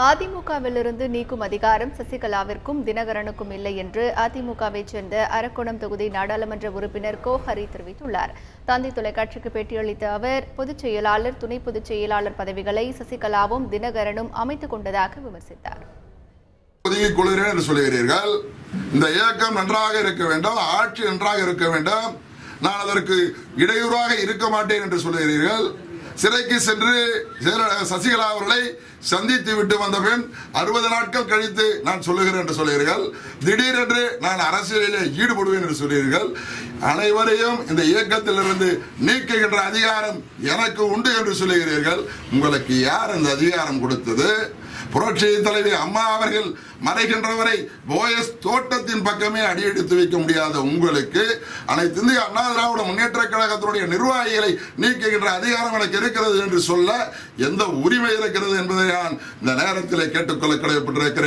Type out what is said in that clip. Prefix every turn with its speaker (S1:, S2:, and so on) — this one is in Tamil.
S1: அதிமுகவிலிருந்து நீக்கும் அதிகாரம் சசிகலாவிற்கும் தினகரனுக்கும் இல்லை என்று அதிமுகவைச் சேர்ந்த அரக்கோணம் தொகுதி நாடாளுமன்ற உறுப்பினர் கோஹரி தெரிவித்துள்ளார். தந்தி தொலைக்காட்சிக்கு பேட்டியளித்த அவர், பொதுச் செயலாளர், துணை பொதுச் செயலாளர் பதவிகளை சசிகலாவும் தினகரனும் அமைத்துக் கொண்டதாக விமர்சித்தார்.
S2: ஒதுங்கிக் கொள்கிறேன் என்று சொல்லுகிறீர்கள். இந்த இயக்கம் நன்றாக இருக்க வேண்டும், ஆட்சி நன்றாக இருக்க வேண்டும், நான் அதற்கு இடையூறாக இருக்க மாட்டேன் என்று சொல்லுகிறீர்கள். சிறைக்கு சென்று சசிகலா அவர்களை சந்தித்து விட்டு வந்த பின் 60 நாட்கள் கழித்து நான் சொல்லுகிறேன் என்று சொல்லுகிறீர்கள். திடீரென்று நான் அரசியலிலே ஈடுபடுவேன் என்று சொல்லுகிறீர்கள். அனைவரையும் இந்த இயக்கத்திலிருந்து நீக்குகின்ற அதிகாரம் எனக்கு உண்டு என்று சொல்லுகிறீர்கள். உங்களுக்கு யார் அந்த அதிகாரம் கொடுத்தது? புரட்சி தலைவி அம்மா அவர்கள் மறைகின்றவரை போயஸ் தோட்டத்தின் பக்கமே அடியெடுத்து வைக்க முடியாத உங்களுக்கு அனைத்து இந்திய அண்ணா திராவிட முன்னேற்ற கழகத்தினுடைய நிர்வாகிகளை நீக்குகின்ற அதிகாரம் எனக்கு இருக்கிறது என்று சொல்ல எந்த உரிமை இருக்கிறது என்பதை நான் இந்த நேரத்தில் கேட்டுக்கொள்ள கடமைப்பட்டிருக்கிறேன்.